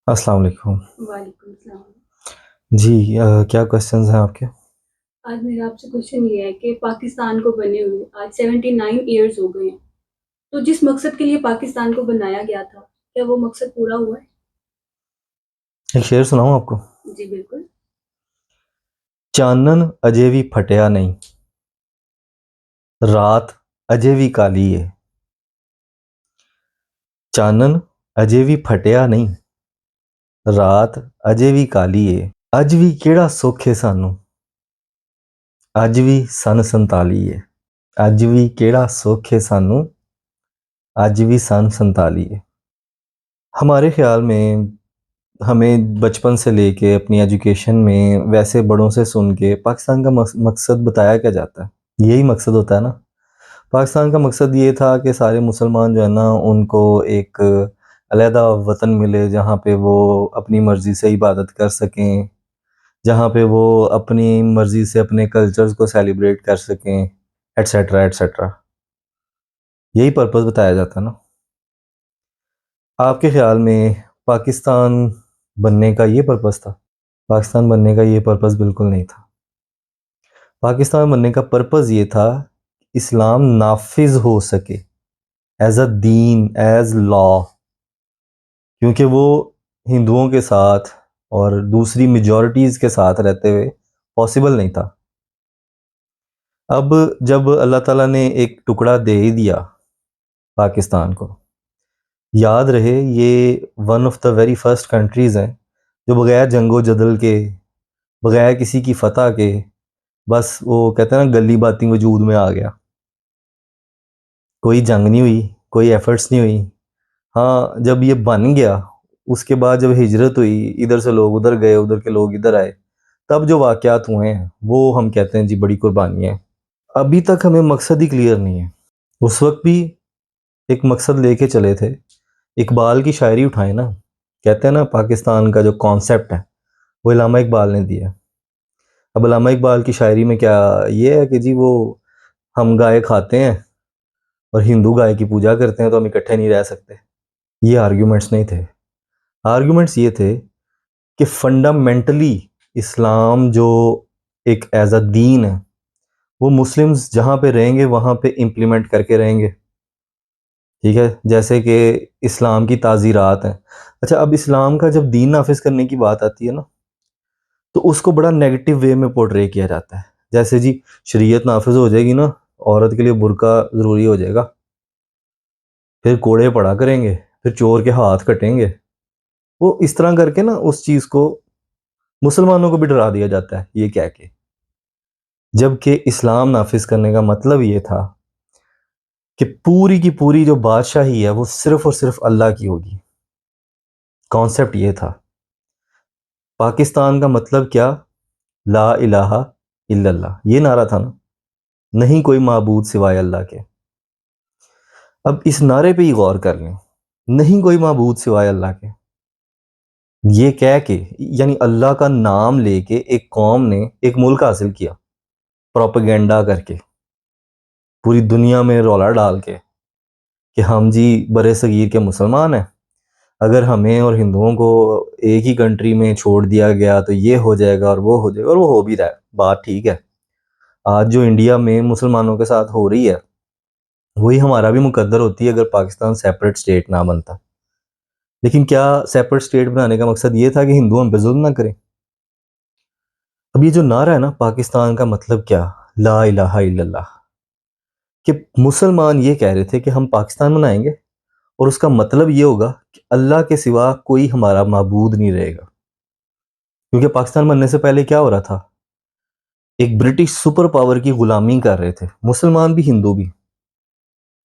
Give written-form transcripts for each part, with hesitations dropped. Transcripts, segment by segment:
अस्सलाम वालेकुम। वालेकुम सलाम। जी क्या क्वेश्चंस हैं आपके? आज मेरा आपसे क्वेश्चन ये है कि पाकिस्तान को बने हुए आज 79 ईयर्स हो गए हैं। तो जिस मकसद के लिए पाकिस्तान को बनाया गया था, क्या वो मकसद पूरा हुआ है? एक शेर सुनाऊं आपको? जी बिल्कुल। चानन अजे भी फटिया नहीं, रात अजे भी काली है। चानन अजे भी फटिया नहीं, रात अजे भी काली है। अज भी केड़ा सुख है सानू, अज भी सन 47 है। अज भी केड़ा सुख है सानू, अज भी सन 47 है। हमारे ख्याल में हमें बचपन से लेके अपनी एजुकेशन में वैसे बड़ों से सुन के पाकिस्तान का मकसद बताया क्या जाता है, यही मकसद होता है ना। पाकिस्तान का मकसद ये था कि सारे मुसलमान जो है ना उनको एक अलहदा वतन मिले जहाँ पे वो अपनी मर्ज़ी से इबादत कर सकें, जहाँ पे वो अपनी मर्ज़ी से अपने कल्चर्स को सेलिब्रेट कर सकें, एट्सेट्रा एट्सेट्रा। यही पर्पस बताया जाता है ना। आपके ख्याल में पाकिस्तान बनने का ये पर्पस था? पाकिस्तान बनने का ये पर्पस बिल्कुल नहीं था। पाकिस्तान बनने का पर्पस ये था इस्लाम नाफिज हो सके as a Deen, as law, क्योंकि वो हिंदुओं के साथ और दूसरी मेजॉरिटीज़ के साथ रहते हुए पॉसिबल नहीं था। अब जब अल्लाह ताला ने एक टुकड़ा दे ही दिया पाकिस्तान को, याद रहे ये one of the very first countries हैं जो बगैर जंगो जदल के, बगैर किसी की फतह के, बस वो कहते हैं ना गली बाती वजूद में आ गया। कोई जंग नहीं हुई, कोई एफर्ट्स नहीं हुई। हाँ, जब ये बन गया उसके बाद जब हिजरत हुई, इधर से लोग उधर गए, उधर के लोग इधर आए, तब जो वाक़यात हुए हैं वो हम कहते हैं जी बड़ी कुर्बानी है। अभी तक हमें मकसद ही क्लियर नहीं है। उस वक्त भी एक मकसद लेके चले थे। इकबाल की शायरी उठाएं ना, कहते हैं ना पाकिस्तान का जो कॉन्सेप्ट है वो अल्लामा इकबाल ने दिया है। अब अल्लामा इकबाल की शायरी में क्या ये है कि जी वो हम गाय खाते हैं और हिंदू गाय की पूजा करते हैं तो हम इकट्ठे नहीं रह सकते। ये आर्ग्यूमेंट्स नहीं थे। आर्ग्यूमेंट्स ये थे कि फंडामेंटली इस्लाम जो एक एज अ दीन है वो मुस्लिम्स जहाँ पे रहेंगे वहाँ पे इम्प्लीमेंट करके रहेंगे। ठीक है, जैसे कि इस्लाम की ताज़ीरात हैं। अच्छा, अब इस्लाम का जब दीन नाफिज करने की बात आती है ना तो उसको बड़ा नेगेटिव वे में पोर्ट्रे किया जाता है। जैसे जी शरीयत नाफिज हो जाएगी ना, औरत के लिए बुर्का ज़रूरी हो जाएगा, फिर कोड़े पड़ा करेंगे, फिर चोर के हाथ कटेंगे। वो इस तरह करके ना उस चीज़ को मुसलमानों को भी डरा दिया जाता है ये कह के, जबकि इस्लाम नाफिज करने का मतलब ये था कि पूरी की पूरी जो बादशाही है वो सिर्फ और सिर्फ अल्लाह की होगी। कॉन्सेप्ट ये था। पाकिस्तान का मतलब क्या? ला इलाहा इल्लल्लाह, ये नारा था ना। नहीं कोई माबूद सिवाय अल्लाह के। अब इस नारे पे ही गौर कर लें, नहीं कोई माबूद सिवाय अल्लाह के, ये कह के यानी अल्लाह का नाम लेके एक कौम ने एक मुल्क हासिल किया, प्रोपेगेंडा करके, पूरी दुनिया में रौला डाल के कि हम जी बड़े सगीर के मुसलमान हैं, अगर हमें और हिंदुओं को एक ही कंट्री में छोड़ दिया गया तो ये हो जाएगा और वो हो जाएगा, और वो हो भी रहा है। बात ठीक है। आज जो इंडिया में मुसलमानों के साथ हो रही है वही हमारा भी मुकद्दर होती है अगर पाकिस्तान सेपरेट स्टेट ना बनता। लेकिन क्या सेपरेट स्टेट बनाने का मकसद ये था कि हिंदू हम पे जुल्म ना करें? अब ये जो नारा है ना पाकिस्तान का मतलब क्या, ला इलाहा इल्लल्लाह, कि मुसलमान ये कह रहे थे कि हम पाकिस्तान बनाएंगे और उसका मतलब ये होगा कि अल्लाह के सिवा कोई हमारा माबूद नहीं रहेगा। क्योंकि पाकिस्तान बनने से पहले क्या हो रहा था, एक ब्रिटिश सुपर पावर की गुलामी कर रहे थे मुसलमान भी हिंदू भी।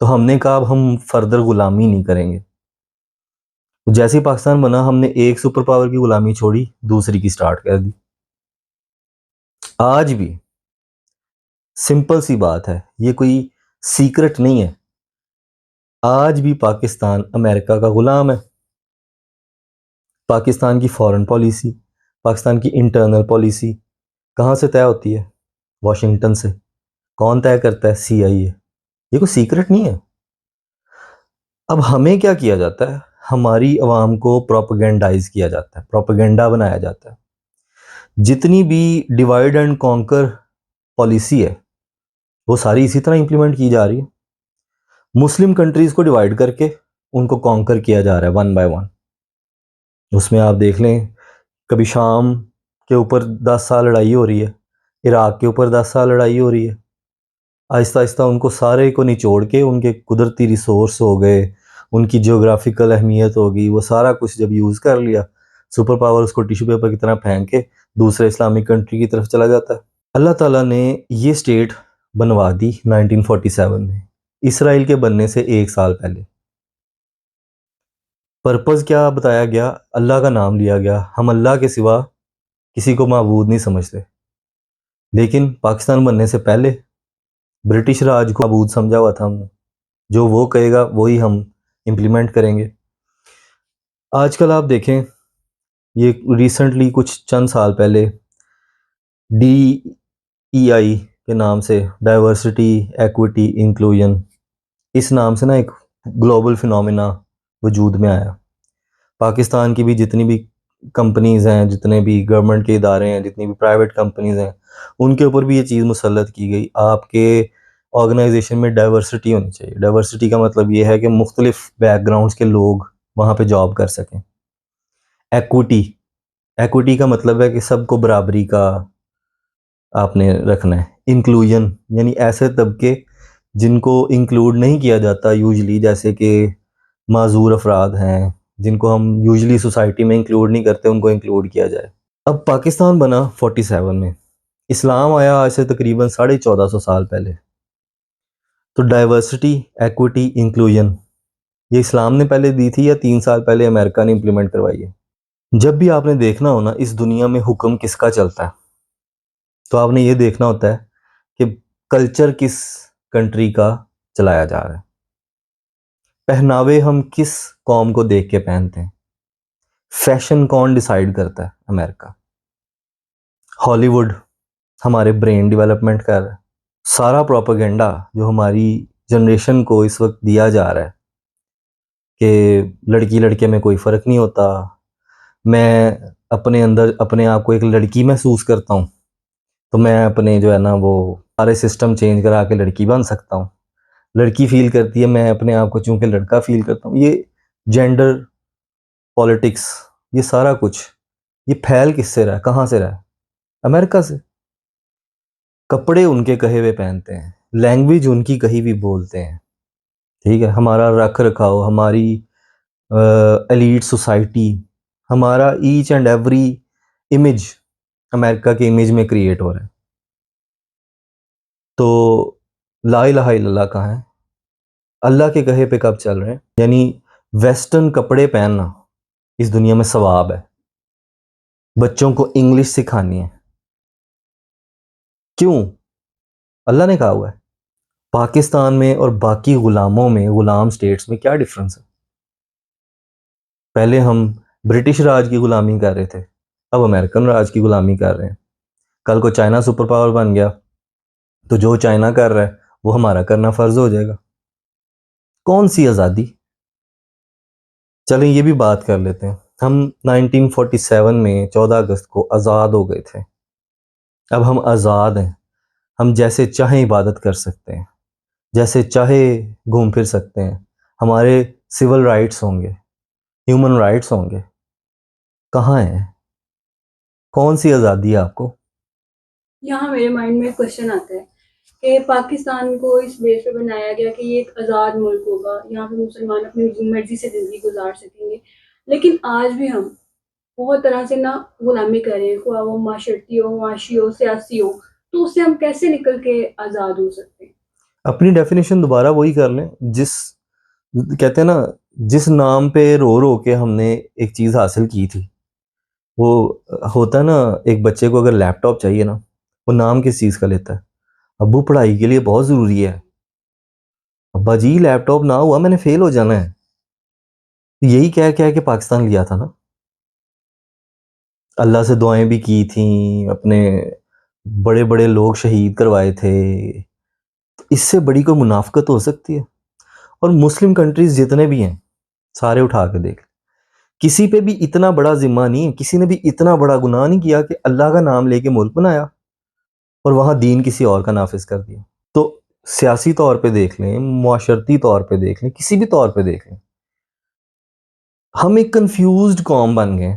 तो हमने कहा अब हम फर्दर गुलामी नहीं करेंगे। तो जैसे ही पाकिस्तान बना हमने एक सुपर पावर की गुलामी छोड़ी, दूसरी की स्टार्ट कर दी। आज भी सिंपल सी बात है, ये कोई सीक्रेट नहीं है, आज भी पाकिस्तान अमेरिका का गुलाम है। पाकिस्तान की फॉरेन पॉलिसी, पाकिस्तान की इंटरनल पॉलिसी कहाँ से तय होती है? वॉशिंगटन से। कौन तय करता है? CIA। ये कोई सीक्रेट नहीं है। अब हमें क्या किया जाता है, हमारी आवाम को प्रोपेगेंडाइज किया जाता है, प्रोपेगेंडा बनाया जाता है। जितनी भी डिवाइड एंड कॉन्कर पॉलिसी है वो सारी इसी तरह इंप्लीमेंट की जा रही है। मुस्लिम कंट्रीज को डिवाइड करके उनको कॉन्कर किया जा रहा है वन बाय वन। उसमें आप देख लें, कभी शाम के ऊपर 10 साल लड़ाई हो रही है, इराक के ऊपर 10 साल लड़ाई हो रही है। आहिस्ता आहिस्ता उनको सारे को निचोड़ के उनके कुदरती रिसोर्स हो गए, उनकी जियोग्राफिकल अहमियत हो गई, वो सारा कुछ जब यूज़ कर लिया, सुपर पावर उसको टिश्यू पेपर की तरह फेंक के दूसरे इस्लामिक कंट्री की तरफ चला जाता है। अल्लाह ताला ने ये स्टेट बनवा दी 1947 में, इसराइल के बनने से 1 साल पहले। पर्पज़ क्या बताया गया? अल्लाह का नाम लिया गया। हम अल्लाह के सिवा किसी को माबूद नहीं समझते, लेकिन पाकिस्तान बनने से पहले ब्रिटिश राज को माबूद समझा हुआ था हमने। जो वो कहेगा वही हम इम्प्लीमेंट करेंगे। आजकल आप देखें, ये रिसेंटली कुछ चंद साल पहले DEI के नाम से, डाइवर्सिटी एक्विटी इंक्लूजन, इस नाम से ना एक ग्लोबल फिनोमिना वजूद में आया। पाकिस्तान की भी जितनी भी कंपनीज़ हैं, जितने भी गवर्नमेंट के इदारे हैं, जितनी भी प्राइवेट कंपनीज़ हैं, उनके ऊपर भी ये चीज़ मुसल्लत की गई। आपके ऑर्गेनाइजेशन में डाइवर्सिटी होनी चाहिए। डाइवर्सिटी का मतलब ये है कि मुख्तलिफ बैकग्राउंड्स के लोग वहाँ पे जॉब कर सकें। एक्विटी, एक्विटी का मतलब है कि सबको बराबरी का आपने रखना है। इंक्लूजन यानी ऐसे तबके जिनको इंक्लूड नहीं किया जाता यूजली, जैसे कि माजूर अफराद हैं, जिनको हम यूजली सोसाइटी में इंक्लूड नहीं करते, उनको इंक्लूड किया जाए। अब पाकिस्तान बना 47 में, इस्लाम आया आज से तकरीबन 1450 साल पहले। तो डाइवर्सिटी, एक्विटी, इंक्लूजन ये इस्लाम ने पहले दी थी या 3 साल पहले अमेरिका ने इम्प्लीमेंट करवाई है? जब भी आपने देखना हो ना इस दुनिया में हुक्म किसका चलता है, तो आपने ये देखना होता है कि कल्चर किस कंट्री का चलाया जा रहा है। पहनावे हम किस कौम को देख के पहनते हैं। फैशन कौन डिसाइड करता है? अमेरिका। हॉलीवुड हमारे ब्रेन डेवलपमेंट कर रहा है। सारा प्रोपेगेंडा जो हमारी जनरेशन को इस वक्त दिया जा रहा है कि लड़की लड़के में कोई फ़र्क नहीं होता, मैं अपने अंदर अपने आप को एक लड़की महसूस करता हूँ, तो मैं अपने जो है ना वो सारे सिस्टम चेंज करा के लड़की बन सकता हूँ। लड़की फील करती है, मैं अपने आप को चूंकि लड़का फील करता हूँ। ये जेंडर पॉलिटिक्स, ये सारा कुछ ये फैल किससे रहा है? कहाँ से रहा है? अमेरिका से। कपड़े उनके कहे हुए पहनते हैं, लैंग्वेज उनकी कही हुई बोलते हैं। ठीक है, हमारा रख रखाव, हमारी एलीट सोसाइटी, हमारा each and every image America के इमेज में क्रिएट हो रहा है। तो ला इलाहा इल्लल्लाह कहाँ है? अल्लाह के कहे पे कब चल रहे हैं? यानी वेस्टर्न कपड़े पहनना इस दुनिया में सवाब है। बच्चों को इंग्लिश सिखानी है। क्यों? अल्लाह ने कहा हुआ है। पाकिस्तान में और बाकी गुलामों में, गुलाम स्टेट्स में क्या डिफरेंस है? पहले हम ब्रिटिश राज की गुलामी कर रहे थे, अब अमेरिकन राज की गुलामी कर रहे हैं। कल को चाइना सुपर पावर बन गया तो जो चाइना कर रहा है वो हमारा करना फर्ज हो जाएगा। कौन सी आज़ादी? चलें ये भी बात कर लेते हैं। हम 1947 में 14 अगस्त को आज़ाद हो गए थे। अब हम आज़ाद हैं, हम जैसे चाहे इबादत कर सकते हैं, जैसे चाहे घूम फिर सकते हैं, हमारे सिविल राइट्स होंगे, ह्यूमन राइट्स होंगे। कहाँ है? कौन सी आज़ादी है आपको? यहाँ मेरे माइंड में क्वेश्चन आता है कि पाकिस्तान को इस बेस पे बनाया गया कि ये एक आज़ाद मुल्क होगा, यहाँ पे मुसलमान अपनी मर्जी से ज़िंदगी गुजार सकेंगे, लेकिन आज भी हम बहुत तरह से ना गुलामी कर रहे हैं, ख्वाह वो माशरती हो, मुआशी हो, सियासी हो। तो उससे हम कैसे निकल के आज़ाद हो सकते हैं? अपनी डेफिनेशन दोबारा वही कर लें, जिस कहते हैं ना, जिस नाम पे रो रो के हमने एक चीज़ हासिल की थी। वो होता है ना, एक बच्चे को अगर लैपटॉप चाहिए ना, वो नाम किस चीज़ का लेता है? अब्बू पढ़ाई के लिए बहुत ज़रूरी है, अब्बा जी लैपटॉप ना हुआ मैंने फेल हो जाना है। तो यही कह कह के पाकिस्तान लिया था ना। अल्लाह से दुआएं भी की थी, अपने बड़े बड़े लोग शहीद करवाए थे। तो इससे बड़ी कोई मुनाफकत हो सकती है? और मुस्लिम कंट्रीज जितने भी हैं, सारे उठा के देख। किसी पे भी इतना बड़ा जिम्मा नहीं है, किसी ने भी इतना बड़ा गुनाह नहीं किया कि अल्लाह का नाम लेके मुल्क बनाया और वहां दीन किसी और का नाफिज कर दिया। तो सियासी तौर पे देख लें, मुआशरती तौर पे देख लें, किसी भी तौर पे देख लें, हम एक कंफ्यूज्ड कौम बन गए।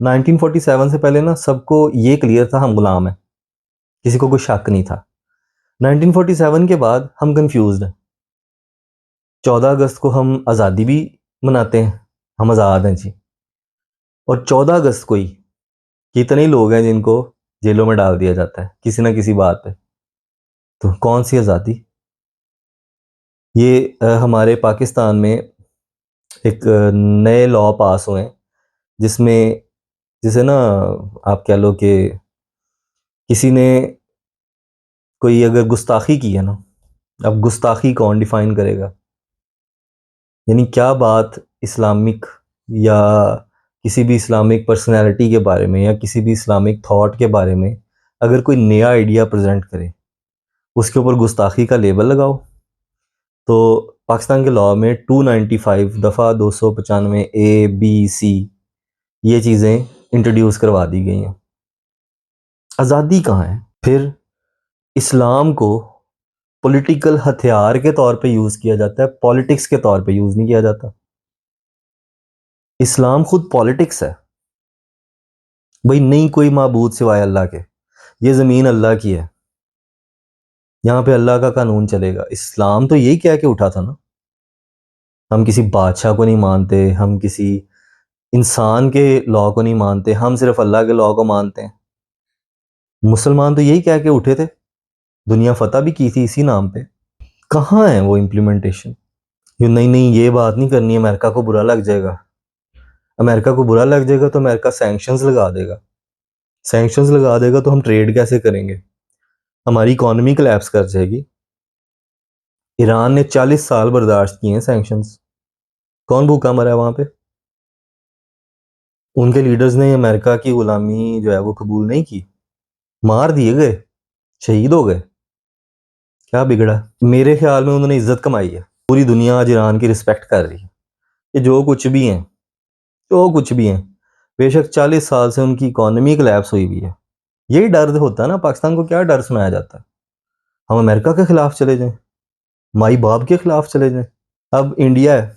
1947 से पहले ना सबको ये क्लियर था हम गुलाम हैं, किसी को कोई शक नहीं था। 1947 के बाद हम कंफ्यूज्ड हैं। 14 अगस्त को हम आज़ादी भी मनाते हैं, हम आज़ाद हैं जी, और 14 अगस्त को ही कितने लोग हैं जिनको जेलों में डाल दिया जाता है किसी ना किसी बात पे। तो कौन सी आज़ादी? ये हमारे पाकिस्तान में एक नए लॉ पास हुए हैं जिसमें, जिसे ना आप कह लो कि किसी ने कोई अगर गुस्ताखी की है ना, अब गुस्ताखी कौन डिफाइन करेगा? यानी क्या बात इस्लामिक या किसी भी इस्लामिक पर्सनैलिटी के बारे में या किसी भी इस्लामिक थॉट के बारे में अगर कोई नया आइडिया प्रेजेंट करे, उसके ऊपर गुस्ताखी का लेबल लगाओ। तो पाकिस्तान के लॉ में 295 दफ़ा 295 ए बी सी ये चीज़ें इंट्रोड्यूस करवा दी गई हैं। आज़ादी कहाँ है? फिर इस्लाम को पॉलिटिकल हथियार के तौर पे यूज़ किया जाता है, पॉलिटिक्स के तौर पे यूज़ नहीं किया जाता। इस्लाम खुद पॉलिटिक्स है भाई, नहीं कोई माबूद सिवाय अल्लाह के, ये ज़मीन अल्लाह की है, यहाँ पे अल्लाह का कानून चलेगा। इस्लाम तो यही कह के उठा था ना, हम किसी बादशाह को नहीं मानते, हम किसी इंसान के लॉ को नहीं मानते, हम सिर्फ अल्लाह के लॉ को मानते हैं। मुसलमान तो यही कह के उठे थे, दुनिया फतह भी की थी इसी नाम पे। कहाँ है वो इम्प्लीमेंटेशन? ये नहीं नहीं, ये बात नहीं करनी, अमेरिका को बुरा लग जाएगा। अमेरिका को बुरा लग जाएगा तो अमेरिका सैंक्शंस लगा देगा, सैंक्शंस लगा देगा तो हम ट्रेड कैसे करेंगे? हमारी इकोनॉमी कोलैप्स कर जाएगी। ईरान ने 40 साल बर्दाश्त किए हैं सैंक्शंस, कौन भूखा मरा है वहां पे? उनके लीडर्स ने अमेरिका की गुलामी जो है वो कबूल नहीं की, मार दिए गए, शहीद हो गए। क्या बिगड़ा? मेरे ख्याल में उन्होंने इज्जत कमाई है, पूरी दुनिया आज ईरान की रिस्पेक्ट कर रही है। ये जो कुछ भी हैं, जो कुछ भी हैं, बेशक 40 साल से उनकी इकोनॉमी कोलैप्स हुई हुई है। यही डर होता है ना, पाकिस्तान को क्या डर सुनाया जाता है? हम अमेरिका के खिलाफ चले जाएं, माई बाप के खिलाफ चले जाएं। अब इंडिया है,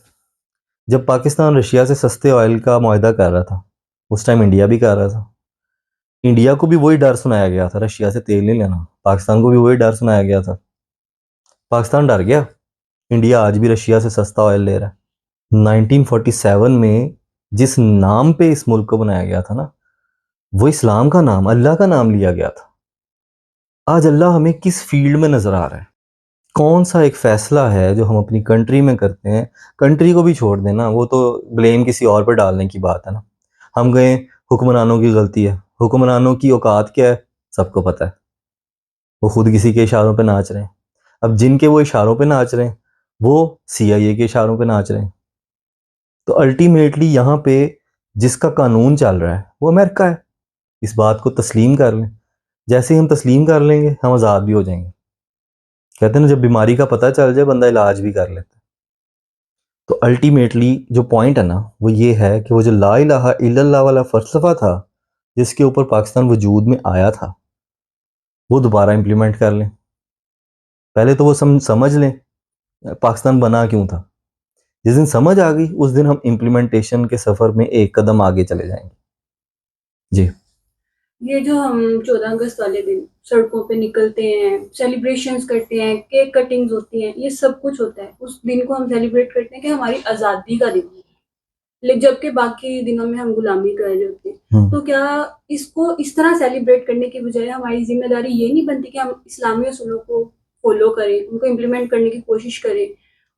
जब पाकिस्तान रशिया से सस्ते ऑयल का मुआहदा कर रहा था, उस टाइम इंडिया भी कर रहा था। इंडिया को भी वही डर सुनाया गया था, रशिया से तेल नहीं लेना। पाकिस्तान को भी वही डर सुनाया गया था, पाकिस्तान डर गया। इंडिया आज भी रशिया से सस्ता ऑयल ले रहा है। 1947 में जिस नाम पे इस मुल्क को बनाया गया था ना, वो इस्लाम का नाम, अल्लाह का नाम लिया गया था। आज अल्लाह हमें किस फील्ड में नजर आ रहा है? कौन सा एक फैसला है जो हम अपनी कंट्री में करते हैं? कंट्री को भी छोड़ देना, वो तो ब्लेम किसी और पर डालने की बात है ना। हम गए, हुक्मरानों की गलती है, हुक्मरानों की औकात क्या है सबको पता है, वो खुद किसी के इशारों पे नाच रहे हैं। अब जिनके वो इशारों पे नाच रहे हैं वो CIA के इशारों पे नाच रहे हैं। तो अल्टीमेटली यहाँ पे जिसका कानून चल रहा है वो अमेरिका है, इस बात को तस्लीम कर लें। जैसे ही हम तस्लीम कर लेंगे हम आज़ाद भी हो जाएंगे। कहते हैं ना, जब बीमारी का पता चल जाए बंदा इलाज भी कर लेता है। तो अल्टीमेटली जो पॉइंट है ना वो ये है कि वो जो ला इलाहा इल्लल्लाह वाला फ़लसफ़ा था जिसके ऊपर पाकिस्तान वजूद में आया था, वो दोबारा इम्प्लीमेंट कर लें। पहले तो वो समझ लें पाकिस्तान बना क्यों था। जिस दिन समझ आ गई उस दिन हम इम्प्लीमेंटेशन के सफ़र में एक कदम आगे चले जाएंगे। जी। ये जो हम 14 अगस्त वाले दिन सड़कों पे निकलते हैं, सेलिब्रेशंस करते हैं, केक कटिंग्स होती हैं, ये सब कुछ होता है। उस दिन को हम सेलिब्रेट करते हैं कि हमारी आज़ादी का दिन है, लेकिन जबकि बाकी दिनों में हम गुलामी कर रहे होते हैं। तो क्या इसको इस तरह सेलिब्रेट करने की बजाय हमारी जिम्मेदारी ये नहीं बनती कि हम इस्लामी असूलों को फॉलो करें, उनको इम्प्लीमेंट करने की कोशिश करें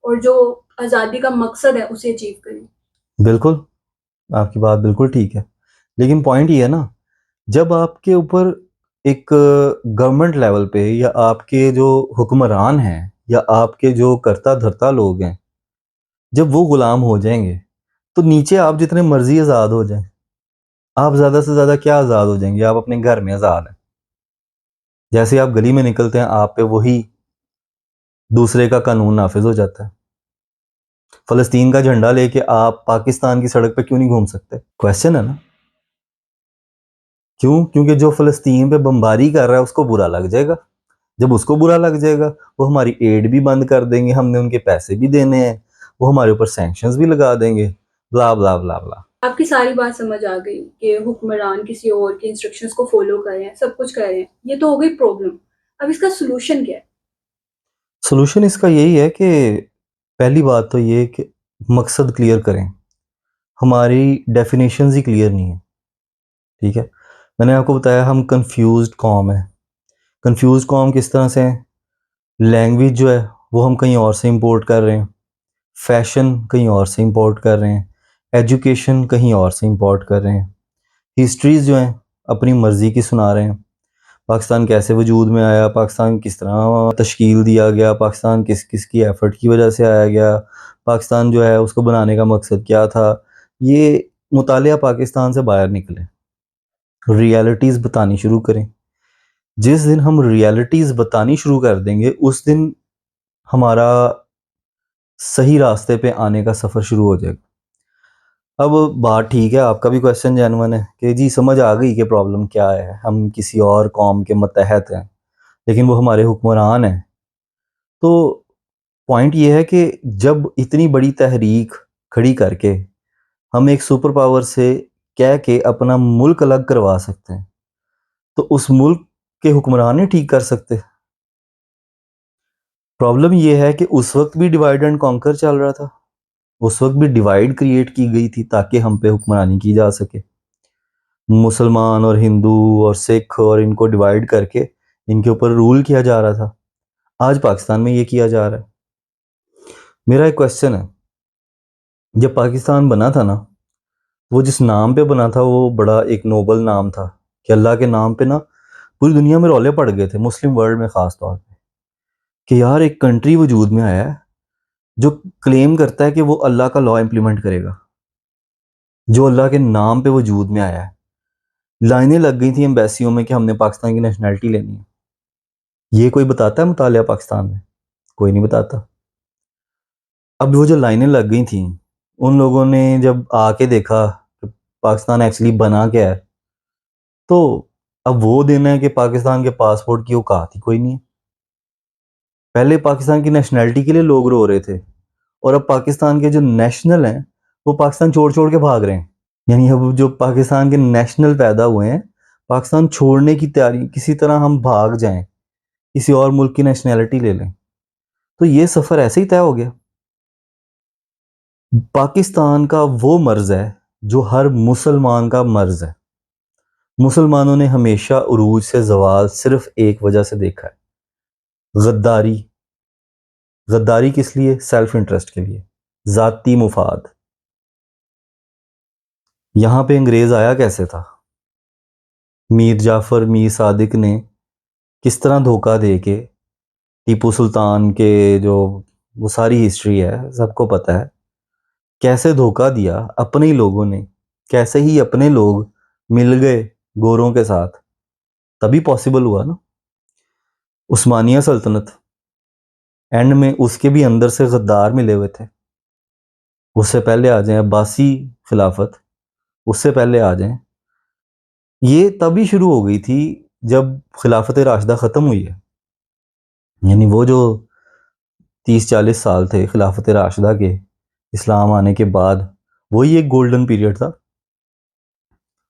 और जो आज़ादी का मकसद है उसे अचीव करें? बिल्कुल, आपकी बात बिल्कुल ठीक है, लेकिन पॉइंट ये है ना, जब आपके ऊपर एक गवर्नमेंट लेवल पे या आपके जो हुक्मरान हैं या आपके जो कर्ता धर्ता लोग हैं, जब वो गुलाम हो जाएंगे तो नीचे आप जितने मर्जी आज़ाद हो जाएं, आप ज़्यादा से ज़्यादा क्या आज़ाद हो जाएंगे? आप अपने घर में आज़ाद हैं, जैसे आप गली में निकलते हैं आप पे वही दूसरे का कानून नाफिज हो जाता है। फ़लस्तीन का झंडा लेके आप पाकिस्तान की सड़क पे क्यों नहीं घूम सकते? क्वेश्चन है ना। क्यों? क्योंकि जो फ़लस्तीन पे बमबारी कर रहा है उसको बुरा लग जाएगा। जब उसको बुरा लग जाएगा, वो हमारी एड भी बंद कर देंगे, हमने उनके पैसे भी देने हैं, वो हमारे ऊपर सैंक्शंस भी लगा देंगे, ब्ला ब्ला ब्ला ब्ला। आपकी सारी बात समझ आ गई कि हुक्मरान किसी और के इंस्ट्रक्शंस को फॉलो कर रहे हैं, सब कुछ कर रहे हैं। ये तो हो गई प्रॉब्लम। अब इसका सॉल्यूशन क्या है? सोल्यूशन इसका यही है कि पहली बात तो ये कि मकसद क्लियर करें। हमारी डेफिनेशंस ही क्लियर नहीं है, ठीक है? मैंने आपको बताया हम कंफ्यूज्ड कौम है। कंफ्यूज्ड कौम किस तरह से है? लैंग्वेज जो है वो हम कहीं और से इंपोर्ट कर रहे हैं, फैशन कहीं और से इंपोर्ट कर रहे हैं, एजुकेशन कहीं और से इंपोर्ट कर रहे हैं, हिस्ट्रीज जो हैं अपनी मर्ज़ी की सुना रहे हैं। पाकिस्तान कैसे वजूद में आया, पाकिस्तान किस तरह तश्कील दिया गया, पाकिस्तान किस किस की एफ़र्ट की वजह से आया गया, पाकिस्तान जो है उसको बनाने का मकसद क्या था। ये मुतालिया पाकिस्तान से बाहर निकले, रियलिटीज़ बतानी शुरू करें। जिस दिन हम रियलिटीज़ बतानी शुरू कर देंगे उस दिन हमारा सही रास्ते पे आने का सफ़र शुरू हो जाएगा। अब बात ठीक है, आपका भी क्वेश्चन जेन्युइन है कि जी समझ आ गई कि प्रॉब्लम क्या है, हम किसी और कौम के मतहत हैं, लेकिन वो हमारे हुक्मरान हैं। तो पॉइंट ये है कि जब इतनी बड़ी तहरीक खड़ी करके हम एक सुपर पावर से कह के अपना मुल्क अलग करवा सकते हैं, तो उस मुल्क के हुक्मरान नहीं ठीक कर सकते। प्रॉब्लम ये है कि उस वक्त भी डिवाइड एंड कॉन्कर चल रहा था, उस वक्त भी डिवाइड क्रिएट की गई थी ताकि हम पे हुक्मरानी की जा सके। मुसलमान और हिंदू और सिख और इनको डिवाइड करके इनके ऊपर रूल किया जा रहा था। आज पाकिस्तान में ये किया जा रहा है। मेरा एक क्वेश्चन है, जब पाकिस्तान बना था ना, वो जिस नाम पे बना था वो बड़ा एक नोबल नाम था कि अल्लाह के नाम पे ना पूरी दुनिया में रौले पड़ गए थे, मुस्लिम वर्ल्ड में ख़ास तौर पे, कि यार एक कंट्री वजूद में आया है जो क्लेम करता है कि वो अल्लाह का लॉ इम्प्लीमेंट करेगा, जो अल्लाह के नाम पे वजूद में आया है। लाइनें लग गई थी एम्बेसियों में कि हमने पाकिस्तान की नेशनैलिटी लेनी है। ये कोई बताता है मुतालिया पाकिस्तान में? कोई नहीं बताता। अब वो जो लाइनें लग गई थी, उन लोगों ने जब आके देखा कि पाकिस्तान एक्चुअली बना क्या है, तो अब वो दिन है कि पाकिस्तान के पासपोर्ट की औकात ही कोई नहीं है। पहले पाकिस्तान की नेशनैलिटी के लिए लोग रो रहे थे और अब पाकिस्तान के जो नेशनल हैं वो पाकिस्तान छोड़ छोड़ के भाग रहे हैं। यानी अब जो पाकिस्तान के नेशनल पैदा हुए हैं, पाकिस्तान छोड़ने की तैयारी, किसी तरह हम भाग जाएं, किसी और मुल्क की नेशनैलिटी ले लें, तो ये सफ़र ऐसे ही तय हो गया। पाकिस्तान का वो मर्ज़ है जो हर मुसलमान का मर्ज़ है। मुसलमानों ने हमेशा उरूज से ज़वाल सिर्फ एक वजह से देखा है, गद्दारी। गद्दारी किस लिए? सेल्फ इंटरेस्ट के लिए, ज़ाती मुफाद। यहाँ पे अंग्रेज़ आया कैसे था? मीर जाफ़र, मीर सादिक ने किस तरह धोखा दे के टीपू सुल्तान के जो वो सारी हिस्ट्री है सबको पता है, कैसे धोखा दिया अपने ही लोगों ने, कैसे ही अपने लोग मिल गए गोरों के साथ, तभी पॉसिबल हुआ ना। उस्मानिया सल्तनत एंड में उसके भी अंदर से गद्दार मिले हुए थे। उससे पहले आ जाएं अब्बासी खिलाफत, उससे पहले आ जाएं, ये तभी शुरू हो गई थी जब खिलाफत राशिदा ख़त्म हुई है। यानी वो जो 30-40 साल थे खिलाफत राशिदा के इस्लाम आने के बाद, वही एक गोल्डन पीरियड था।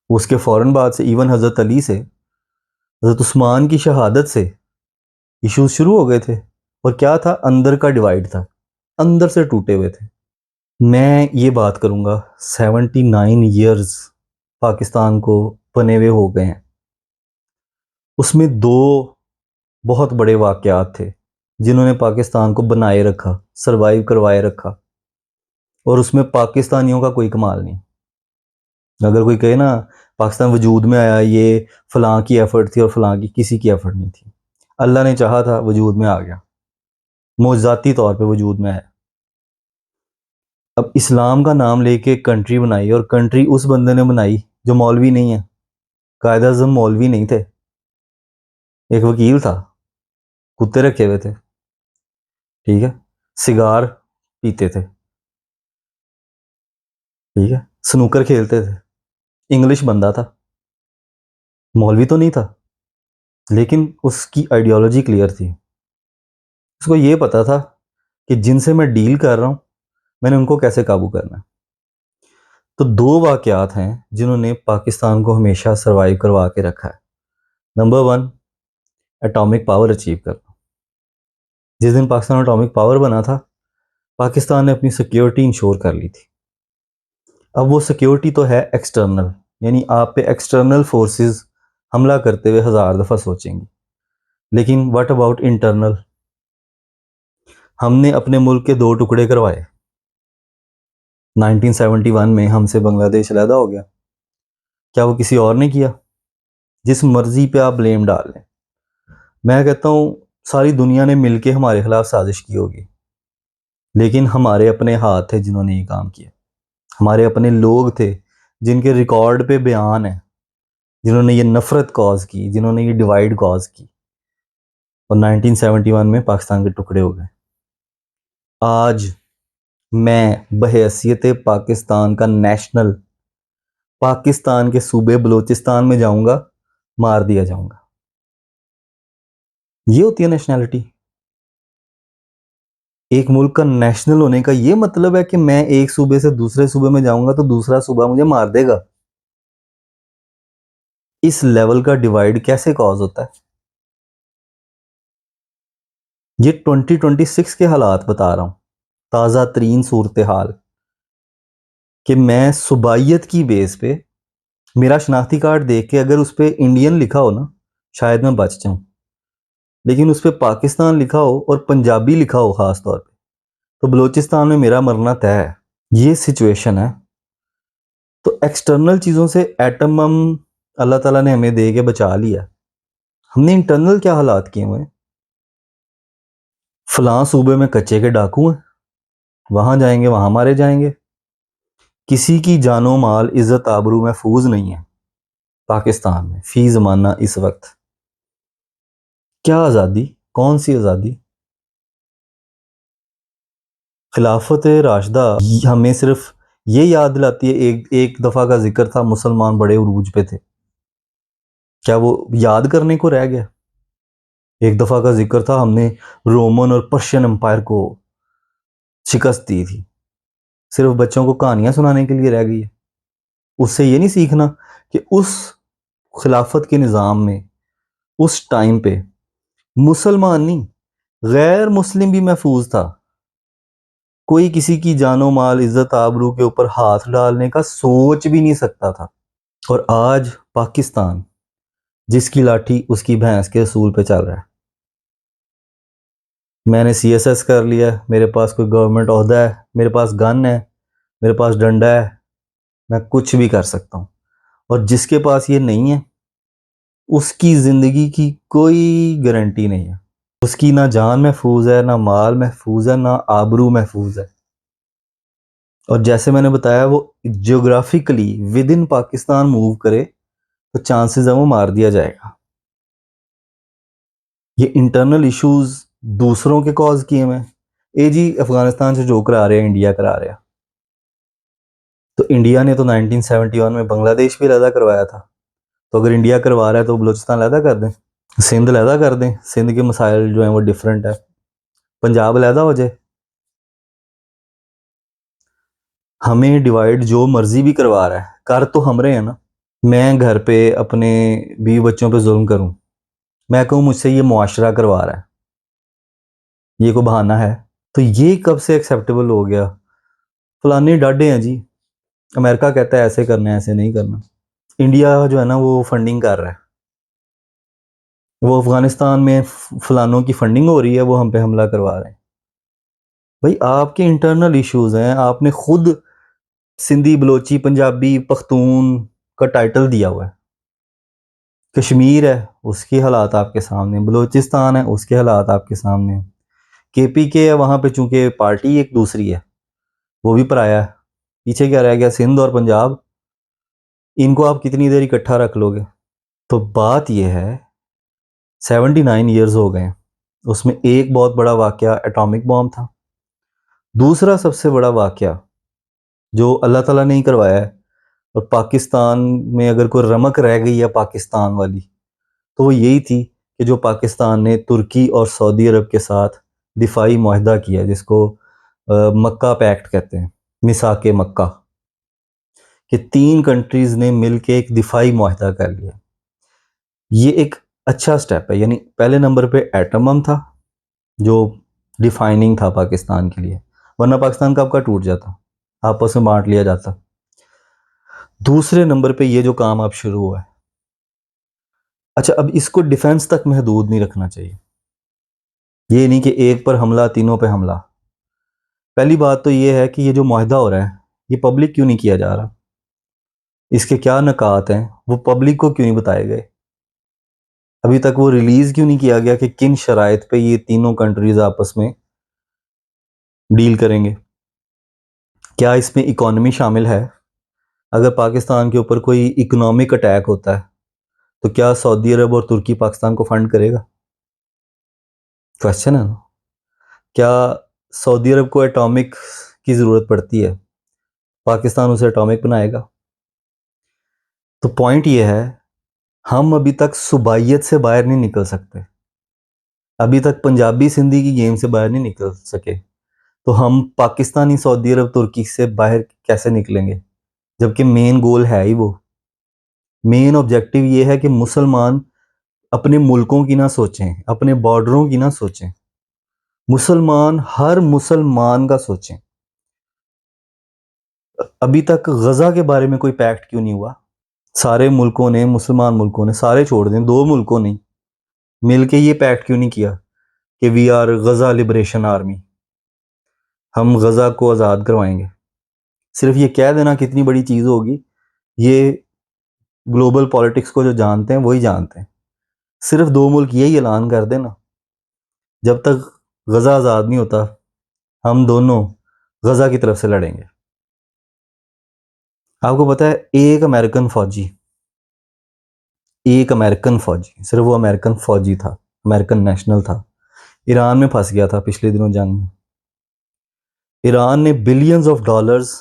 उसके फ़ौरन बाद से इवन हज़रत अली से, हज़रत उस्मान की शहादत से इश्यूज शुरू हो गए थे। और क्या था? अंदर का डिवाइड था, अंदर से टूटे हुए थे। मैं ये बात करूँगा, 79 ईयर्स पाकिस्तान को बने हुए हो गए हैं। उसमें दो बहुत बड़े वाक़यात थे जिन्होंने पाकिस्तान को बनाए रखा, सरवाइव करवाए रखा, और उसमें पाकिस्तानियों का कोई कमाल नहीं। अगर कोई कहे ना पाकिस्तान वजूद में आया ये फ़लाँ की एफ़र्ट थी और फ़लाँ की, किसी की एफ़र्ट नहीं थी। अल्लाह ने चाहा था वजूद में आ गया, मौज़ाती तौर पे वजूद में आया। अब इस्लाम का नाम लेके कंट्री बनाई, और कंट्री उस बंदे ने बनाई जो मौलवी नहीं है। कायद आज़म मौलवी नहीं थे, एक वकील था, कुत्ते रखे हुए थे, ठीक है? सिगार पीते थे, ठीक है, स्नूकर खेलते थे, इंग्लिश बंदा था, मौलवी तो नहीं था, लेकिन उसकी आइडियोलॉजी क्लियर थी। उसको ये पता था कि जिनसे मैं डील कर रहा हूँ मैंने उनको कैसे काबू करना है। तो दो वाकयात हैं जिन्होंने पाकिस्तान को हमेशा सरवाइव करवा के रखा है। Number one, atomic power achieve करना। जिस दिन पाकिस्तान एटॉमिक पावर बना था, पाकिस्तान ने अपनी सिक्योरिटी इंश्योर कर ली थी। अब वो सिक्योरिटी तो है एक्सटर्नल, यानी आप पे एक्सटर्नल फोर्सेस हमला करते हुए हज़ार दफ़ा सोचेंगी, लेकिन व्हाट अबाउट इंटरनल? हमने अपने मुल्क के दो टुकड़े करवाए। 1971 में हमसे बांग्लादेश अलहदा हो गया। क्या वो किसी और ने किया? जिस मर्जी पे आप ब्लेम डाल लें, मैं कहता हूँ सारी दुनिया ने मिलके हमारे खिलाफ साजिश की होगी, लेकिन हमारे अपने हाथ थे जिन्होंने ये काम किया। हमारे अपने लोग थे जिनके रिकॉर्ड पे बयान है, जिन्होंने ये नफरत कॉज की, जिन्होंने ये डिवाइड कॉज की, और 1971 में पाकिस्तान के टुकड़े हो गए। आज मैं बहैसियत पाकिस्तान का नेशनल, पाकिस्तान के सूबे बलूचिस्तान में जाऊंगा, मार दिया जाऊंगा। ये होती है नेशनैलिटी। एक मुल्क का नेशनल होने का ये मतलब है कि मैं एक सूबे से दूसरे सूबे में जाऊंगा तो दूसरा सूबा मुझे मार देगा। इस लेवल का डिवाइड कैसे कॉज होता है? ये 2026 के हालात बता रहा हूं, ताज़ा तरीन सूरत हाल, कि मैं सुबाइयत की बेस पे मेरा शनाख्ती कार्ड देख के अगर उस पर इंडियन लिखा हो ना, शायद मैं बच जाऊं, लेकिन उस पर पाकिस्तान लिखा हो और पंजाबी लिखा हो ख़ास तौर पे, तो बलूचिस्तान में मेरा मरना तय है। ये सिचुएशन है। तो एक्सटर्नल चीज़ों से एटम बम अल्लाह ताला ने हमें दे के बचा लिया। हमने इंटरनल क्या हालात किए हुए हैं? फलां सूबे में कच्चे के डाकू हैं, वहां जाएंगे वहां मारे जाएंगे। किसी की जानो माल इज्जत आबरू महफूज नहीं है पाकिस्तान में फी जमाना। इस वक्त क्या आज़ादी? कौन सी आज़ादी? खिलाफत राशिदा हमें सिर्फ ये याद दिलाती है, एक दफ़ा का जिक्र था, मुसलमान बड़े उरूज पे थे। क्या वो याद करने को रह गया? एक दफ़ा का जिक्र था, हमने रोमन और पर्शियन एम्पायर को शिकस्त दी थी। सिर्फ बच्चों को कहानियां सुनाने के लिए रह गई है। उससे ये नहीं सीखना कि उस खिलाफत के निज़ाम में उस टाइम पे मुसलमान नहीं, गैर मुस्लिम भी महफूज था। कोई किसी की जानो माल इज्जत आबरू के ऊपर हाथ डालने का सोच भी नहीं सकता था। और आज पाकिस्तान जिसकी लाठी उसकी भैंस के असूल पे चल रहा है। मैंने CSS कर लिया, मेरे पास कोई गवर्नमेंट ओहदा है, मेरे पास गन है, मेरे पास डंडा है, मैं कुछ भी कर सकता हूँ। और जिसके पास ये नहीं है उसकी ज़िंदगी की कोई गारंटी नहीं है। उसकी ना जान महफूज है, ना माल महफूज है, ना आबरू महफूज है। और जैसे मैंने बताया, वो geographically with in Pakistan move करे तो चांसेस है वो मार दिया जाएगा। ये इंटरनल इश्यूज दूसरों के कॉज किए हुए हैं। ए जी, अफगानिस्तान से जो करा रहे हैं इंडिया करा रहा है। तो इंडिया ने तो 1971 में बांग्लादेश भी अलहदा करवाया था। तो अगर इंडिया करवा रहा है तो बलूचिस्तान अलहदा कर दें, सिंध अलहदा कर दें। सिंध के मसाइल जो हैं वो डिफरेंट है। पंजाब अलहदा हो जाए। हमें डिवाइड जो मर्जी भी करवा रहा है, कर तो हम रहे हैं ना। मैं घर पे अपने बीवी बच्चों पे जुल्म करूं, मैं कहूँ मुझसे ये मुआशरा करवा रहा है, ये कोई बहाना है? तो ये कब से एक्सेप्टेबल हो गया? फलानी डाडे हैं जी, अमेरिका कहता है ऐसे करना है, ऐसे नहीं करना। इंडिया जो है ना वो फंडिंग कर रहा है, वो अफगानिस्तान में फलानों की फंडिंग हो रही है, वो हम पे हमला करवा रहे हैं। भाई आपके इंटरनल इश्यूज हैं। आपने खुद सिंधी, बलोची, पंजाबी, पख्तून का टाइटल दिया हुआ है। कश्मीर है उसके हालात आपके सामने, बलूचिस्तान है उसके हालात आपके सामने, KPK है वहाँ पे चूंकि पार्टी एक दूसरी है, वो भी पराया है। पीछे क्या रह गया? सिंध और पंजाब। इनको आप कितनी देर इकट्ठा रख लोगे? तो बात यह है, 79 ईयर्स हो गए। उसमें एक बहुत बड़ा वाकया एटॉमिक बॉम्ब था। दूसरा सबसे बड़ा वाकया जो अल्लाह ताला ने ही करवाया है। और पाकिस्तान में अगर कोई रमक रह गई है पाकिस्तान वाली, तो वो यही थी कि जो पाकिस्तान ने तुर्की और सऊदी अरब के साथ दिफाई मुआहदा किया, जिसको मक्का पैक्ट कहते हैं, मिसाक मक्का, कि 3 कंट्रीज़ ने मिल के एक दिफाई मुआहदा कर लिया। ये एक अच्छा स्टेप है। यानी पहले नंबर पे एटम बम था, जो डिफाइनिंग था पाकिस्तान के लिए, वरना पाकिस्तान कब का टूट जाता, आपस में बांट लिया जाता। दूसरे नंबर पे ये जो काम अब शुरू हुआ है, अच्छा, अब इसको डिफेंस तक महदूद नहीं रखना चाहिए। ये नहीं कि एक पर हमला, तीनों पे हमला। पहली बात तो ये है कि ये जो मुआहदा हो रहा है, ये पब्लिक क्यों नहीं किया जा रहा? इसके क्या नकात हैं, वो पब्लिक को क्यों नहीं बताए गए? अभी तक वो रिलीज़ क्यों नहीं किया गया कि किन शराइत पे ये तीनों कंट्रीज़ आपस में डील करेंगे? क्या इसमें इकॉनमी शामिल है? अगर पाकिस्तान के ऊपर कोई इकोनॉमिक अटैक होता है, तो क्या सऊदी अरब और तुर्की पाकिस्तान को फंड करेगा? क्वेश्चन है ना। क्या सऊदी अरब को एटॉमिक की ज़रूरत पड़ती है, पाकिस्तान उसे एटॉमिक बनाएगा? तो पॉइंट ये है, हम अभी तक सुबाइयत से बाहर नहीं निकल सकते। अभी तक पंजाबी सिंधी की गेम से बाहर नहीं निकल सके, तो हम पाकिस्तानी, सऊदी अरब, तुर्की से बाहर कैसे निकलेंगे? जबकि मेन गोल है ही वो। मेन ऑब्जेक्टिव ये है कि मुसलमान अपने मुल्कों की ना सोचें, अपने बॉर्डरों की ना सोचें, मुसलमान हर मुसलमान का सोचें। अभी तक गजा के बारे में कोई पैक्ट क्यों नहीं हुआ? सारे मुल्कों ने, मुसलमान मुल्कों ने, सारे छोड़ दें, 2 मुल्कों ने मिलके ये पैक्ट क्यों नहीं किया कि we are Gaza liberation army, हम गजा को आज़ाद करवाएंगे? सिर्फ ये कह देना कितनी बड़ी चीज़ होगी, ये ग्लोबल पॉलिटिक्स को जो जानते हैं वही जानते हैं। सिर्फ 2 मुल्क यही ऐलान कर देना, जब तक गजा आज़ाद नहीं होता, हम दोनों गजा की तरफ से लड़ेंगे। आपको पता है, एक अमेरिकन फौजी, सिर्फ वो अमेरिकन फौजी था, अमेरिकन नेशनल था, ईरान में फंस गया था पिछले दिनों जंग में। ईरान ने बिलियंस ऑफ डॉलर्स,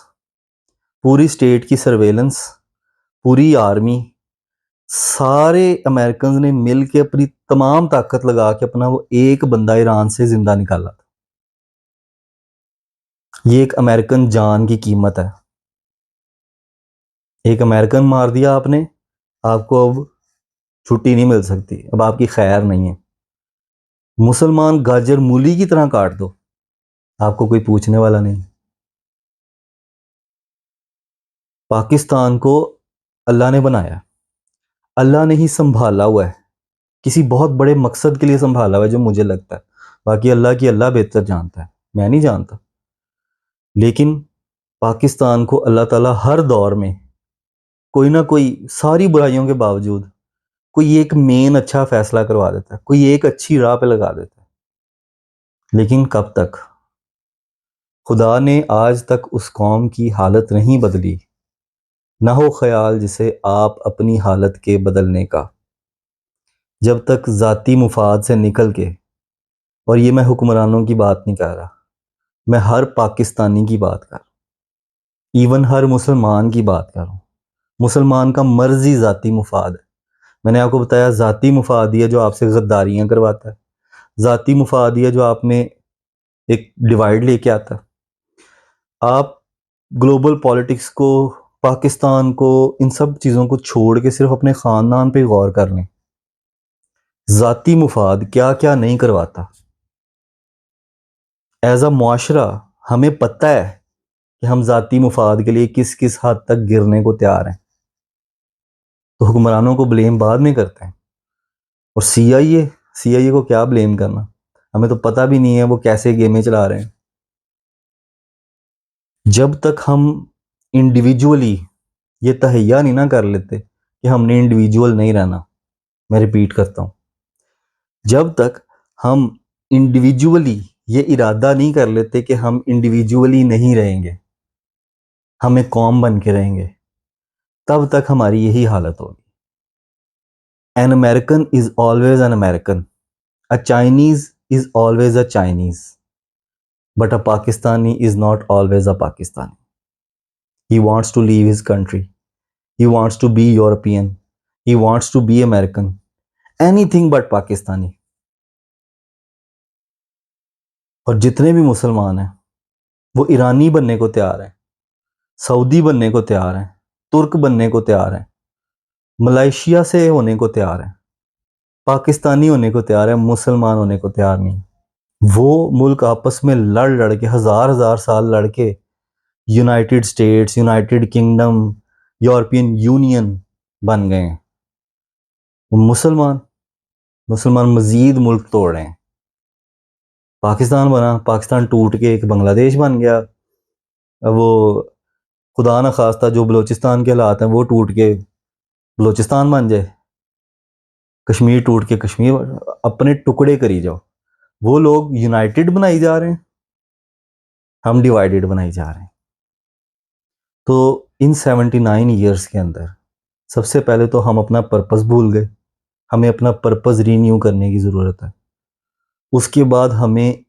पूरी स्टेट की सर्वेलेंस, पूरी आर्मी, सारे अमेरिकन ने मिल के अपनी तमाम ताकत लगा के अपना वो एक बंदा ईरान से जिंदा निकाला था। ये एक अमेरिकन जान की कीमत है। एक अमेरिकन मार दिया आपने, आपको अब छुट्टी नहीं मिल सकती, अब आपकी खैर नहीं है। मुसलमान गाजर मूली की तरह काट दो, आपको कोई पूछने वाला नहीं। पाकिस्तान को अल्लाह ने बनाया, अल्लाह ने ही संभाला हुआ है, किसी बहुत बड़े मकसद के लिए संभाला हुआ है, जो मुझे लगता है। बाकी अल्लाह की अल्लाह बेहतर जानता है, मैं नहीं जानता। लेकिन पाकिस्तान को अल्लाह ताला हर दौर में कोई ना कोई, सारी बुराइयों के बावजूद, कोई एक मेन अच्छा फैसला करवा देता है, कोई एक अच्छी राह पे लगा देता है। लेकिन कब तक? खुदा ने आज तक उस कौम की हालत नहीं बदली, ना हो ख्याल जिसे आप अपनी हालत के बदलने का। जब तक ज़ाती मुफाद से निकल के, और ये मैं हुक्मरानों की बात नहीं कर रहा, मैं हर पाकिस्तानी की बात कर रहा हूँ, इवन हर मुसलमान की बात कर रहा हूँ। मुसलमान का मर्जी ज़ाती मुफाद है। मैंने आपको बताया, ज़ाती मुफाद ही है जो आपसे गद्दारियाँ करवाता है, ज़ाती मुफाद ही है जो आप में एक डिवाइड लेके आता है। आप ग्लोबल पॉलिटिक्स को, पाकिस्तान को, इन सब चीज़ों को छोड़ के सिर्फ अपने ख़ानदान पे गौर कर लें। ज़ाती मुफाद क्या क्या नहीं करवाता। एज अ मुआशरा हमें पता है कि हम ज़ाती मुफाद के लिए किस किस हद तक गिरने को तैयार हैं, तो हुक्मरानों को ब्लेम बाद में करते हैं। और सीआईए को क्या ब्लेम करना, हमें तो पता भी नहीं है वो कैसे गेमें चला रहे हैं। जब तक हम इंडिविजुअली ये तहैया नहीं ना कर लेते कि हमने इंडिविजुअल नहीं रहना, मैं रिपीट करता हूँ, जब तक हम इंडिविजुअली ये इरादा नहीं कर लेते कि हम इंडिविजुअली नहीं रहेंगे, हम एक कौम बन के रहेंगे, तब तक हमारी यही हालत होगी। An American is always an American, a Chinese is always a Chinese, but a Pakistani is not always a Pakistani. He wants to leave his country. He wants to be European. He wants to be American. Anything but Pakistani. और जितने भी मुसलमान हैं वो ईरानी बनने को तैयार हैं, सऊदी बनने को तैयार हैं, तुर्क बनने को तैयार हैं, मलेशिया से होने को तैयार हैं, पाकिस्तानी होने को तैयार है, मुसलमान होने को तैयार नहीं। वो मुल्क आपस में लड़ लड़ के हजार हजार साल लड़ के United states, United kingdom, European union बन गए हैं। मुसलमान मुसलमान मजीद मुल्क तोड़ रहे हैं। पाकिस्तान बना, पाकिस्तान टूट के एक बांग्लादेश बन गया। अब वो खुदा न खास्ता जो बलूचिस्तान के हालात हैं वो टूट के बलूचिस्तान बन जाए, कश्मीर टूट के कश्मीर, अपने टुकड़े करी जाओ। वो लोग यूनाइटेड बनाई जा रहे हैं, हम डिवाइडेड बनाई जा रहे हैं। तो इन 79 ईयर्स के अंदर सबसे पहले तो हम अपना पर्पस भूल गए। हमें अपना पर्पस रीन्यू करने की ज़रूरत है। उसके बाद हमें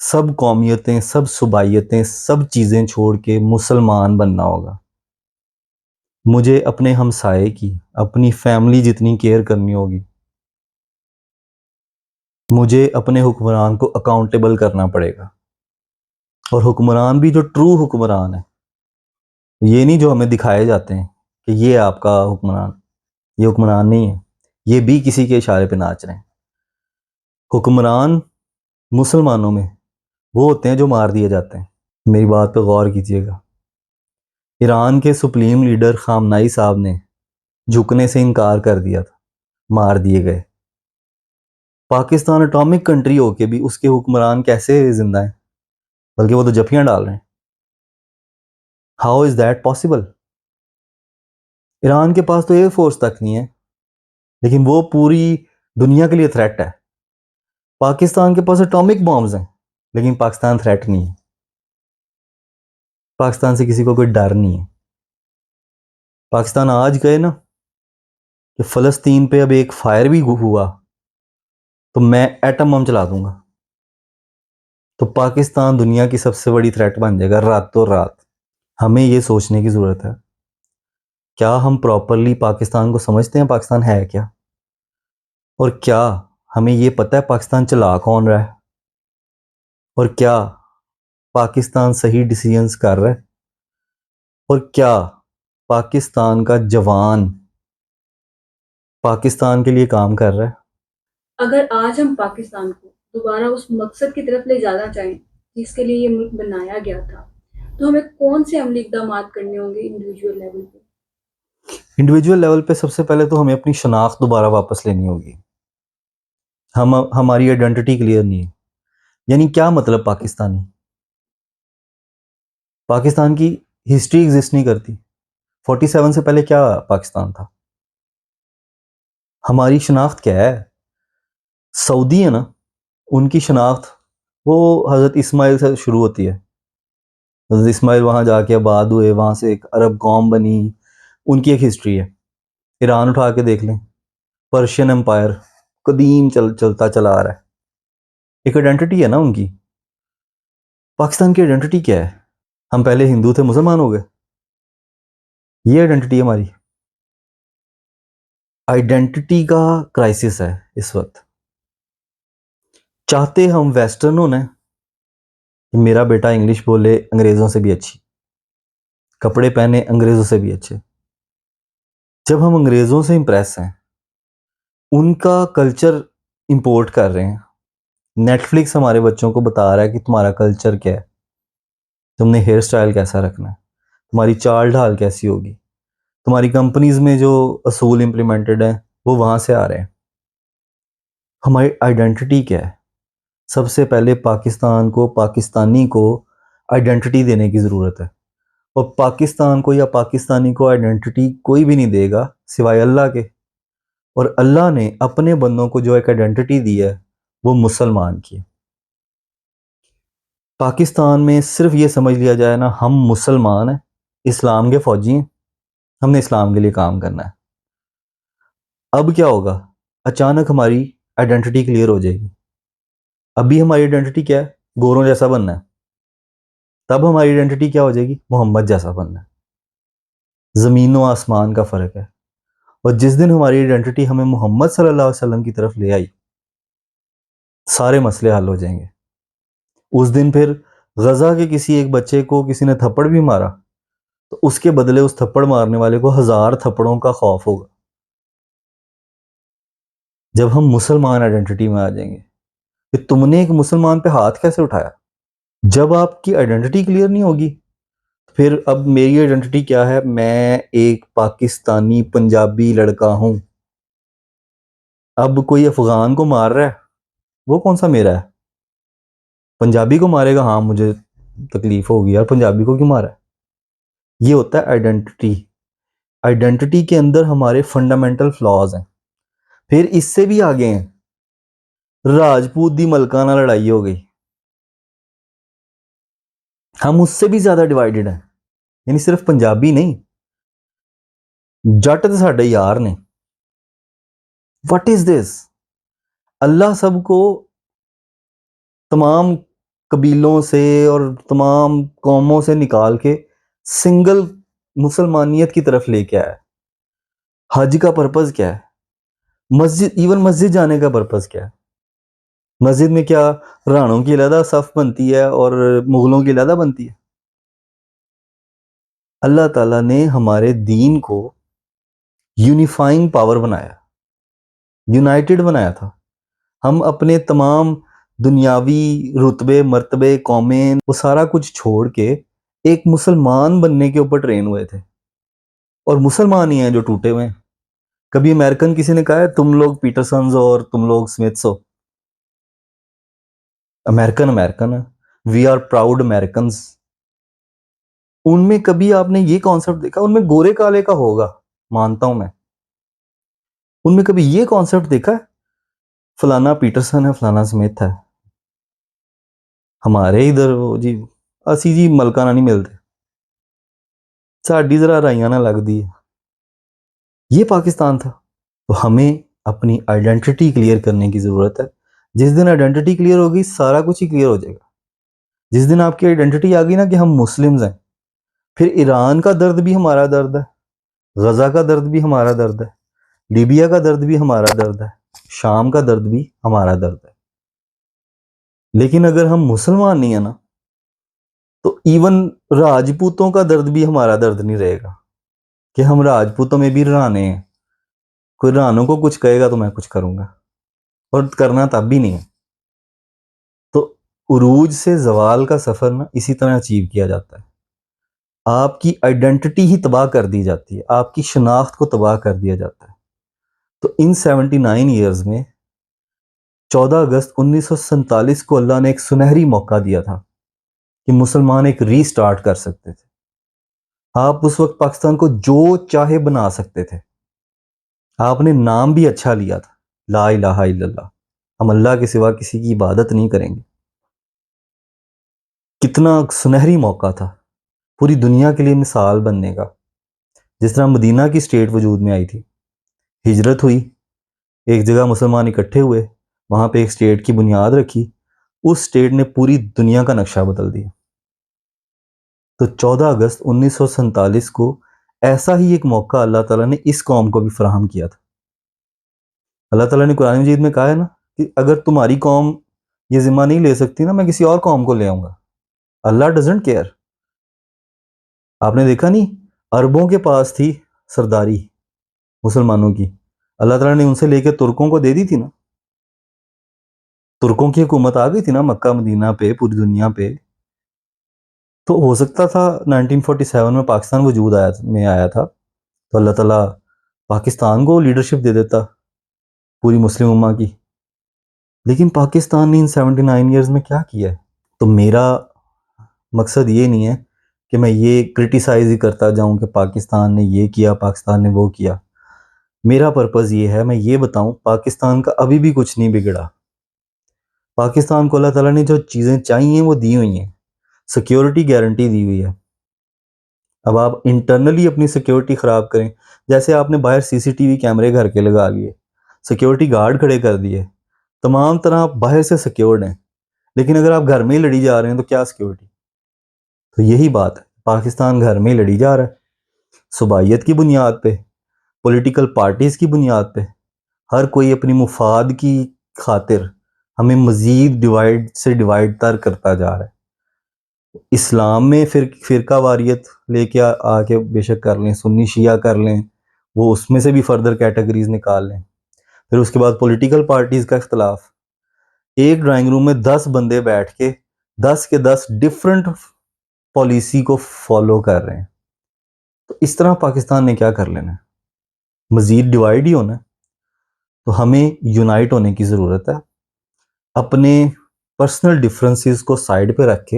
सब कौमियतें, सब सुबाइयतें, सब चीज़ें छोड़ के मुसलमान बनना होगा। मुझे अपने हमसाये की, अपनी फैमिली जितनी केयर करनी होगी, मुझे अपने हुक्मरान को अकाउंटेबल करना पड़ेगा। और हुक्मरान भी जो ट्रू हुक्मरान है, ये नहीं जो हमें दिखाए जाते हैं कि ये आपका हुक्मरान, ये हुक्मरान नहीं है, ये भी किसी के इशारे पे नाच रहे हैं। हुक्मरान मुसलमानों में वो होते हैं जो मार दिए जाते हैं। मेरी बात पे गौर कीजिएगा। ईरान के सुप्रीम लीडर खामनाई साहब ने झुकने से इनकार कर दिया था, मार दिए गए। पाकिस्तान एटॉमिक कंट्री होके भी उसके हुक्मरान कैसे जिंदा हैं, बल्कि वो तो जफियां डाल रहे हैं। How is that possible? Iran के पास तो एयरफोर्स तक नहीं है, लेकिन वो पूरी दुनिया के लिए थ्रेट है। पाकिस्तान के पास एटॉमिक बॉम्ब्स हैं, लेकिन पाकिस्तान थ्रेट नहीं है। पाकिस्तान से किसी को कोई डर नहीं है। पाकिस्तान आज गए ना कि फ़लस्तीन पे अब एक फायर भी हुआ तो मैं एटम बम चला दूंगा, तो पाकिस्तान दुनिया की सबसे बड़ी थ्रेट बन जाएगा रातों रात। हमें ये सोचने की ज़रूरत है, क्या हम प्रॉपरली पाकिस्तान को समझते हैं? पाकिस्तान है क्या? और क्या हमें ये पता है पाकिस्तान चला कौन रहा है? और क्या पाकिस्तान सही डिसीजंस कर रहा है? और क्या पाकिस्तान का जवान पाकिस्तान के लिए काम कर रहा है? अगर आज हम पाकिस्तान को दोबारा उस मकसद की तरफ ले जाना चाहें जिसके लिए ये मुल्क बनाया गया था, तो हमें कौन से अमली इकदाम करने होंगे इंडिविजुअल लेवल पे? इंडिविजुअल लेवल पे सबसे पहले तो हमें अपनी शनाख्त दोबारा वापस लेनी होगी। हमारी आइडेंटिटी क्लियर नहीं है। यानी क्या मतलब पाकिस्तानी? पाकिस्तान की हिस्ट्री एग्जिस्ट नहीं करती। 47 से पहले क्या पाकिस्तान था? हमारी शनाख्त क्या है? सऊदी है ना, उनकी शनाख्त वो हज़रत इस्माइल से शुरू होती है। हज़रत इस्माइल वहाँ जाके आबाद हुए, वहाँ से एक अरब कौम बनी, उनकी एक हिस्ट्री है। ईरान उठा के देख लें, पर्शियन एम्पायर कदीम चलता चला आ रहा है, एक आइडेंटिटी है ना उनकी। पाकिस्तान की आइडेंटिटी क्या है? हम पहले हिंदू थे, मुसलमान हो गए, ये आइडेंटिटी है हमारी। आइडेंटिटी का क्राइसिस है इस वक्त। चाहते हम वेस्टर्न होना है कि मेरा बेटा इंग्लिश बोले अंग्रेज़ों से भी अच्छी, कपड़े पहने अंग्रेज़ों से भी अच्छे। जब हम अंग्रेज़ों से इम्प्रेस हैं, उनका कल्चर इंपोर्ट कर रहे हैं, नेटफ्लिक्स हमारे बच्चों को बता रहा है कि तुम्हारा कल्चर क्या है, तुमने हेयर स्टाइल कैसा रखना है, तुम्हारी चाल ढाल कैसी होगी, तुम्हारी कंपनीज में जो असूल इम्प्लीमेंटेड हैं वो वहाँ से आ रहे हैं। हमारी आइडेंटिटी क्या है? सबसे पहले पाकिस्तान को, पाकिस्तानी को आइडेंटिटी देने की ज़रूरत है। और पाकिस्तान को या पाकिस्तानी को आइडेंटिटी कोई भी नहीं देगा सिवाय अल्लाह के। और अल्लाह ने अपने बंदों को जो एक आइडेंटिटी दी है वो मुसलमान की है। पाकिस्तान में सिर्फ ये समझ लिया जाए ना, हम मुसलमान हैं, इस्लाम के फ़ौजी हैं, हमने इस्लाम के लिए काम करना है। अब क्या होगा? अचानक हमारी आइडेंटिटी क्लियर हो जाएगी। अभी हमारी आइडेंटिटी क्या है? गोरों जैसा बनना है। तब हमारी आइडेंटिटी क्या हो जाएगी? मोहम्मद जैसा बनना है। ज़मीन व आसमान का फ़र्क है। और जिस दिन हमारी आइडेंटिटी हमें मोहम्मद सल्लल्लाहु अलैहि वसल्लम की तरफ ले आई, सारे मसले हल हो जाएंगे। उस दिन फिर गज़ा के किसी एक बच्चे को किसी ने थप्पड़ भी मारा तो उसके बदले उस थप्पड़ मारने वाले को 1000 थप्पड़ों का खौफ होगा। जब हम मुसलमान आइडेंटिटी में आ जाएंगे कि तुमने एक मुसलमान पे हाथ कैसे उठाया, जब आपकी आइडेंटिटी क्लियर नहीं होगी, फिर अब मेरी आइडेंटिटी क्या है? मैं एक पाकिस्तानी पंजाबी लड़का हूं। अब कोई अफगान को मार रहा है, वो कौन सा मेरा है? पंजाबी को मारेगा, हाँ मुझे तकलीफ होगी यार, पंजाबी को क्यों मारा है? ये होता है आइडेंटिटी। आइडेंटिटी के अंदर हमारे फंडामेंटल फ्लॉज हैं। फिर इससे भी आगे हैं, राजपूत दी मलकाना लड़ाई हो गई, हम उससे भी ज्यादा डिवाइडेड हैं। यानी सिर्फ पंजाबी नहीं, जट तो साडे यार ने। What is this? अल्लाह सबको तमाम कबीलों से और तमाम कौमों से निकाल के सिंगल मुसलमानियत की तरफ लेके आया। हज का पर्पज क्या है? मस्जिद, इवन मस्जिद जाने का पर्पज क्या है? मस्जिद में क्या राणों की अलहदा सफ बनती है और मुगलों की अलहदा बनती है? अल्लाह ताला ने हमारे दीन को यूनिफाइंग पावर बनाया, यूनाइटेड बनाया था। हम अपने तमाम दुनियावी रुतबे मर्तबे कौमें वो सारा कुछ छोड़ के एक मुसलमान बनने के ऊपर ट्रेन हुए थे। और मुसलमान ही हैं जो टूटे हुए हैं। कभी अमेरिकन किसी ने कहा है तुम लोग पीटरसन्स हो और तुम लोग स्मिथ्स हो? अमेरिकन अमेरिकन है। We are proud American. उनमें कभी आपने ये कॉन्सेप्ट देखा? उनमें गोरे काले का होगा, मानता हूं मैं। उनमें कभी ये कॉन्सेप्ट देखा है फलाना पीटरसन है फलाना स्मिथ है? हमारे इधर वो जी असी जी मलकाना नहीं मिलते, साड़ी जरा राइयां ना लगदी है। ये पाकिस्तान था। तो हमें अपनी आइडेंटिटी क्लियर करने की जरूरत है। जिस दिन आइडेंटिटी क्लियर होगी सारा कुछ ही क्लियर हो जाएगा। जिस दिन आपकी आइडेंटिटी आ गई ना कि हम मुस्लिम्स हैं, फिर ईरान का दर्द भी हमारा दर्द है, गजा का दर्द भी हमारा दर्द है, लीबिया का दर्द भी हमारा दर्द है, शाम का दर्द भी हमारा दर्द है। लेकिन अगर हम मुसलमान नहीं है ना, तो इवन राजपूतों का दर्द भी हमारा दर्द नहीं रहेगा कि हम राजपूतों में भी राने हैं। कोई रानों को कुछ कहेगा तो मैं कुछ करूंगा, और करना तब भी नहीं है। तो उरूज से जवाल का सफर ना इसी तरह अचीव किया जाता है। आपकी आइडेंटिटी ही तबाह कर दी जाती है, आपकी शनाख्त को तबाह कर दिया जाता है। तो इन 79 ईयर्स में 14 अगस्त 1947 को अल्लाह ने एक सुनहरी मौका दिया था कि मुसलमान एक रीस्टार्ट कर सकते थे। आप उस वक्त पाकिस्तान को जो चाहे बना सकते थे। आपने नाम भी अच्छा लिया था, ला इलाहा इल्लल्लाह, हम अल्लाह के सिवा किसी की इबादत नहीं करेंगे। कितना सुनहरी मौका था पूरी दुनिया के लिए मिसाल बनने का। जिस तरह मदीना की स्टेट वजूद में आई थी, हिजरत हुई, एक जगह मुसलमान इकट्ठे हुए, वहां पे एक स्टेट की बुनियाद रखी, उस स्टेट ने पूरी दुनिया का नक्शा बदल दिया। तो 14 अगस्त 1947 को ऐसा ही एक मौका अल्लाह ताला ने इस कौम को भी फराहम किया था। अल्लाह ताला ने कुरान मजीद में कहा है ना कि अगर तुम्हारी कौम ये जिम्मा नहीं ले सकती ना, मैं किसी और कौम को ले आऊंगा। अल्लाह डजंट केयर। आपने देखा नहीं, अरबों के पास थी सरदारी मुसलमानों की, अल्लाह ताला ने उनसे लेकर तुर्कों को दे दी थी ना। तुर्कों की हुकूमत आ गई थी ना मक्का मदीना पे, पूरी दुनिया पे। तो हो सकता था 1947 में पाकिस्तान वजूद आया था तो अल्लाह ताला पाकिस्तान को लीडरशिप दे देता पूरी मुस्लिम उम्मा की। लेकिन पाकिस्तान ने इन 79 ईयर्स में क्या किया है? तो मेरा मकसद ये नहीं है कि मैं ये क्रिटिसाइज ही करता जाऊं कि पाकिस्तान ने ये किया पाकिस्तान ने वो किया। मेरा पर्पज़ ये है मैं ये बताऊं पाकिस्तान का अभी भी कुछ नहीं बिगड़ा। पाकिस्तान को अल्लाह ताला ने जो चीज़ें चाहिए वो दी हुई हैं, सिक्योरिटी गारंटी दी हुई है। अब आप इंटरनली अपनी सिक्योरिटी ख़राब करें, जैसे आपने बाहर सीसीटीवी कैमरे घर के लगा लिए, सिक्योरिटी गार्ड खड़े कर दिए, तमाम तरह आप बाहर से सिक्योर्ड हैं, लेकिन अगर आप घर में ही लड़ी जा रहे हैं तो क्या सिक्योरिटी? तो यही बात है, पाकिस्तान घर में ही लड़ी जा रहा है। सुबाइयत की बुनियाद पे, पॉलिटिकल पार्टीज़ की बुनियाद पे हर कोई अपनी मुफाद की खातिर हमें मज़ीद डिवाइड से डिवाइड तर करता जा रहा है। इस्लाम में फ़िरका वारियत लेके आके बेशक कर लें, सुन्नी शिया कर लें, वो उसमें से भी फर्दर कैटेगरीज़ निकाल लें। फिर उसके बाद पॉलिटिकल पार्टीज़ का इख्तलाफ। एक ड्राइंग रूम में 10 बंदे बैठ के 10 के 10 डिफरेंट पॉलिसी को फॉलो कर रहे हैं। तो इस तरह पाकिस्तान ने क्या कर लेना है? मज़ीद डिवाइड ही होना है। तो हमें यूनाइट होने की ज़रूरत है। अपने पर्सनल डिफरेंसेस को साइड पे रख के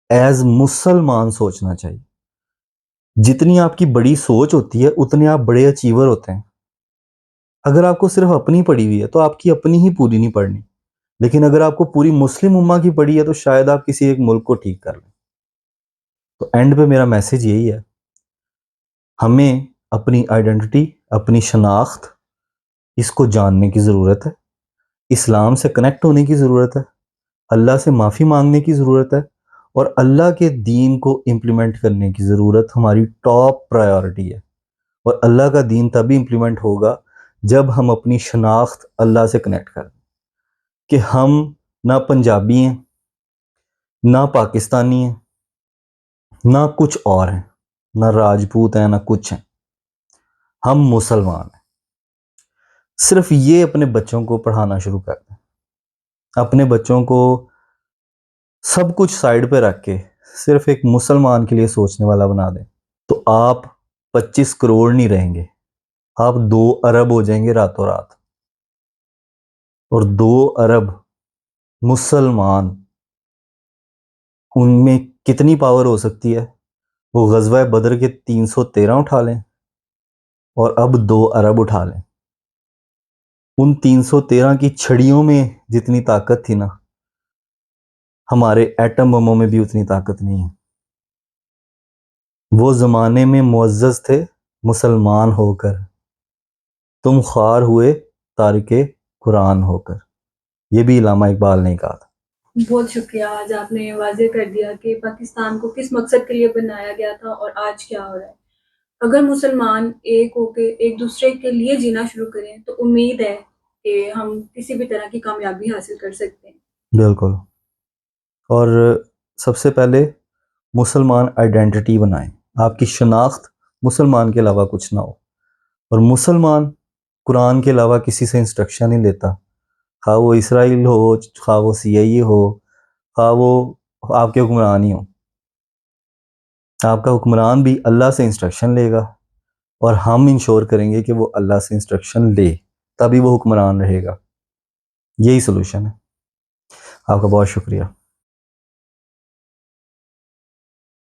एज मुसलमान सोचना चाहिए। जितनी आपकी बड़ी सोच होती है उतने आप बड़े अचीवर होते हैं। अगर आपको सिर्फ अपनी पड़ी हुई है तो आपकी अपनी ही पूरी नहीं पड़नी, लेकिन अगर आपको पूरी मुस्लिम उम्मा की पड़ी है तो शायद आप किसी एक मुल्क को ठीक कर लें। तो एंड पे मेरा मैसेज यही है, हमें अपनी आइडेंटिटी, अपनी शनाख्त, इसको जानने की ज़रूरत है। इस्लाम से कनेक्ट होने की ज़रूरत है। अल्लाह से माफ़ी मांगने की ज़रूरत है और अल्लाह के दीन को इम्प्लीमेंट करने की ज़रूरत हमारी टॉप प्रायोरिटी है। और अल्लाह का दीन तभी इम्प्लीमेंट होगा जब हम अपनी शनाख्त अल्लाह से कनेक्ट करें कि हम ना पंजाबी हैं, ना पाकिस्तानी हैं, ना कुछ और हैं, ना राजपूत हैं, ना कुछ हैं। हम मुसलमान हैं। सिर्फ ये अपने बच्चों को पढ़ाना शुरू कर दें। अपने बच्चों को सब कुछ साइड पे रख के सिर्फ एक मुसलमान के लिए सोचने वाला बना दें, तो आप 25 करोड़ नहीं रहेंगे, आप 2 अरब हो जाएंगे रातों रात। और 2 अरब मुसलमान, उनमें कितनी पावर हो सकती है? वो ग़ज़वा बदर के 313 उठा लें और अब 2 अरब उठा लें। उन 313 की छड़ियों में जितनी ताकत थी ना, हमारे एटम बमों में भी उतनी ताकत नहीं है। वो ज़माने में मुअज़्ज़ज़ थे मुसलमान होकर, तुम ख्वार हुए तारिके कुरान होकर। ये भी इल्लामा इकबाल ने कहा था। बहुत शुक्रिया, आज आपने वाज़ेह कर दिया कि पाकिस्तान को किस मकसद के लिए बनाया गया था और आज क्या हो रहा है। अगर मुसलमान एक होके एक दूसरे के लिए जीना शुरू करें तो उम्मीद है कि हम किसी भी तरह की कामयाबी हासिल कर सकते हैं। बिल्कुल। और सबसे पहले मुसलमान आइडेंटिटी बनाएं। आपकी शनाख्त मुसलमान के अलावा कुछ ना हो। और मुसलमान कुरान के अलावा किसी से इंस्ट्रक्शन नहीं लेता, खा वो इसराइल हो, खा वो सीआईए हो, खा वो आपके हुक्मरान ही हो। आपका हुक्मरान भी अल्लाह से इंस्ट्रक्शन लेगा और हम इंश्योर करेंगे कि वो अल्लाह से इंस्ट्रक्शन ले, तभी वो हुक्मरान रहेगा। यही सोल्यूशन है। आपका बहुत शुक्रिया।